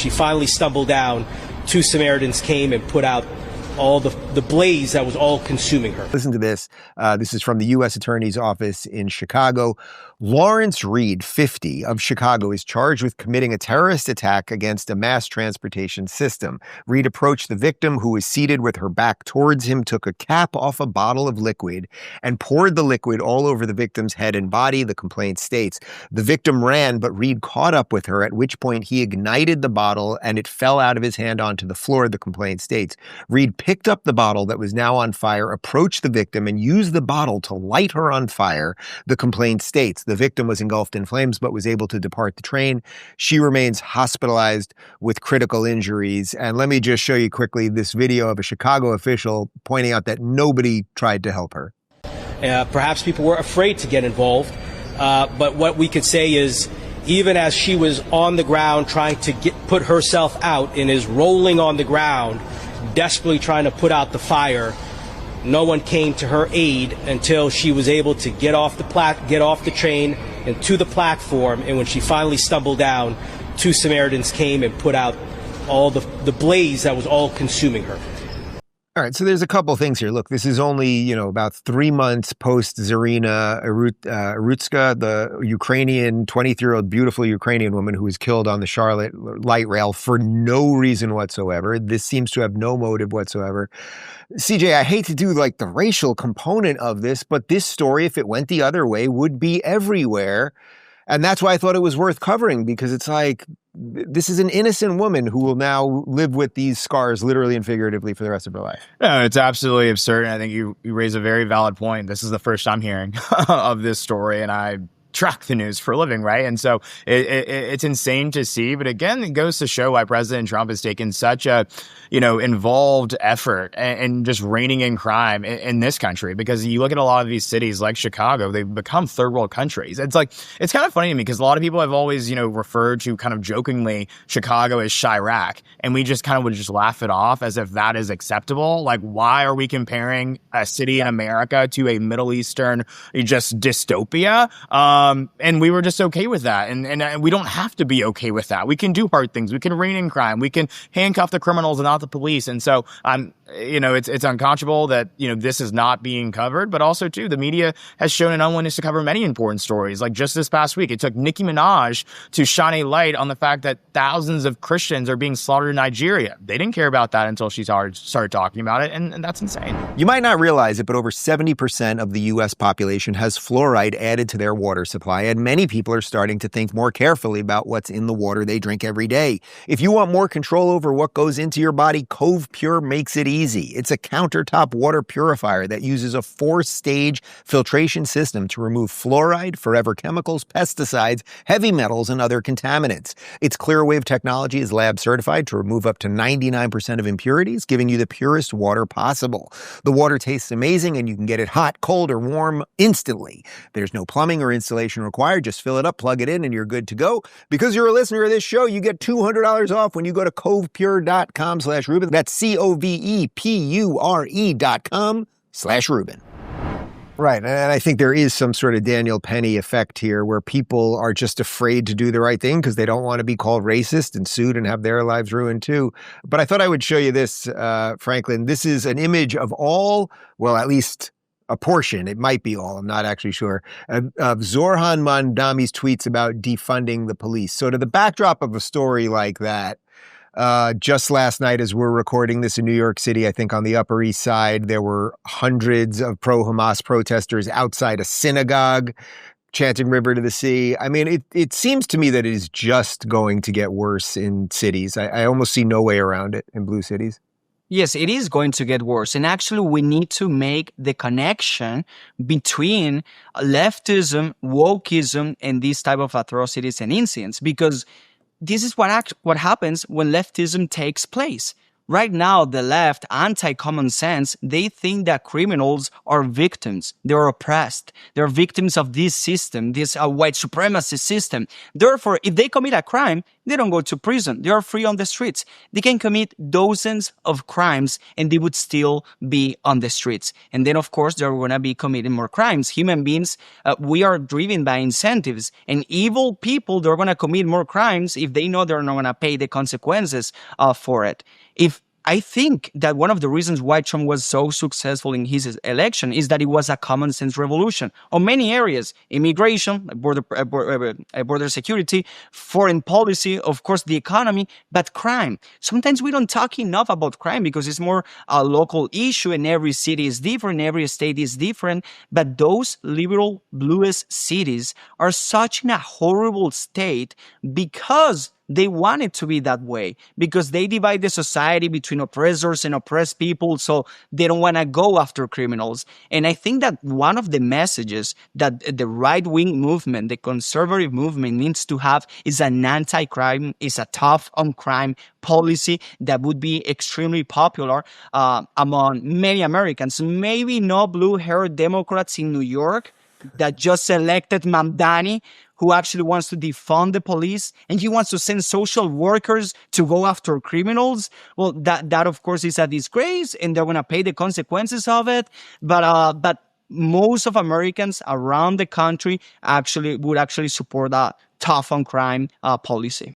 she finally stumbled down, two Samaritans came and put out all the blaze that was all consuming her. Listen to this. This is from the U.S. Attorney's Office in Chicago. Lawrence Reed, 50, of Chicago, is charged with committing a terrorist attack against a mass transportation system. Reed approached the victim, who was seated with her back towards him, took a cap off a bottle of liquid, and poured the liquid all over the victim's head and body, the complaint states. The victim ran, but Reed caught up with her, at which point he ignited the bottle and it fell out of his hand onto the floor, the complaint states. Reed picked up the bottle that was now on fire, approached the victim, and used the bottle to light her on fire, the complaint states. The victim was engulfed in flames but was able to depart the train. She remains hospitalized with critical injuries. And let me just show you quickly this video of a Chicago official pointing out that nobody tried to help her. Perhaps people were afraid to get involved, but what we could say is, even as she was on the ground trying to put herself out and is rolling on the ground, desperately trying to put out the fire, no one came to her aid until she was able to get off the train and to the platform. And when she finally stumbled down, two Samaritans came and put out all the blaze that was all consuming her. All right, so there's a couple things here. Look, this is only, about 3 months post Zarina Arutska, the Ukrainian, 23-year-old beautiful Ukrainian woman who was killed on the Charlotte light rail for no reason whatsoever. This seems to have no motive whatsoever. CJ, I hate to do the racial component of this, but this story, if it went the other way, would be everywhere. And that's why I thought it was worth covering, because it's this is an innocent woman who will now live with these scars literally and figuratively for the rest of her life. No, it's absolutely absurd. And I think you raise a very valid point. This is the first I'm hearing of this story, and I track the news for a living, right? And so it's insane to see. But again, it goes to show why President Trump has taken such a, involved effort and just reining in crime in this country. Because you look at a lot of these cities like Chicago, they've become third world countries. It's kind of funny to me because a lot of people have always, referred to kind of jokingly Chicago as Chirac. And we just kind of would just laugh it off as if that is acceptable. Why are we comparing a city in America to a Middle Eastern just dystopia? And we were just okay with that. And we don't have to be okay with that. We can do hard things. We can rein in crime. We can handcuff the criminals and not the police. And so it's unconscionable that, this is not being covered. But also, too, the media has shown an unwillingness to cover many important stories. Like just this past week, it took Nicki Minaj to shine a light on the fact that thousands of Christians are being slaughtered in Nigeria. They didn't care about that until she started talking about it. And that's insane. You might not realize it, but over 70% of the U.S. population has fluoride added to their water supply, and many people are starting to think more carefully about what's in the water they drink every day. If you want more control over what goes into your body, Cove Pure makes it easy. It's a countertop water purifier that uses a 4-stage filtration system to remove fluoride, forever chemicals, pesticides, heavy metals, and other contaminants. Its ClearWave technology is lab certified to remove up to 99% of impurities, giving you the purest water possible. The water tastes amazing, and you can get it hot, cold, or warm instantly. There's no plumbing or installation required. Just fill it up, plug it in, and you're good to go. Because you're a listener of this show, you get $200 off when you go to covepure.com/Rubin. That's COVEPURE.com/Rubin. Right. And I think there is some sort of Daniel Penny effect here where people are just afraid to do the right thing because they don't want to be called racist and sued and have their lives ruined too. But I thought I would show you this, Franklin. This is an image of all, well, at least a portion, it might be all, I'm not actually sure, of Zohran Mamdani's tweets about defunding the police. So to the backdrop of a story like that, just last night, as we're recording this in New York City, I think on the Upper East Side, there were hundreds of pro-Hamas protesters outside a synagogue chanting "River to the Sea." I mean, it seems to me that it is just going to get worse in cities. I almost see no way around it in blue cities. Yes, it is going to get worse. And actually, we need to make the connection between leftism, wokeism, and these type of atrocities and incidents, because this is what happens when leftism takes place. Right now, the left, anti-common sense, they think that criminals are victims. They're oppressed. They're victims of this system, this white supremacy system. Therefore, if they commit a crime, they don't go to prison. They are free on the streets. They can commit dozens of crimes and they would still be on the streets. And then, of course, they're going to be committing more crimes. Human beings, we are driven by incentives. And evil people, they're going to commit more crimes if they know they're not going to pay the consequences for it. I think that one of the reasons why Trump was so successful in his election is that it was a common sense revolution on many areas: immigration, border security, foreign policy, of course, the economy, but crime. Sometimes we don't talk enough about crime because it's more a local issue and every city is different, every state is different. But those liberal bluest cities are such in a horrible state because they want it to be that way, because they divide the society between oppressors and oppressed people, so they don't want to go after criminals. And I think that one of the messages that the right-wing movement, the conservative movement needs to have is an anti-crime, is a tough on crime policy that would be extremely popular among many Americans. Maybe no blue-haired Democrats in New York that just elected Mamdani, who actually wants to defund the police, and he wants to send social workers to go after criminals. Well, that of course is a disgrace, and they're going to pay the consequences of it. But most of Americans around the country would support a tough on crime policy.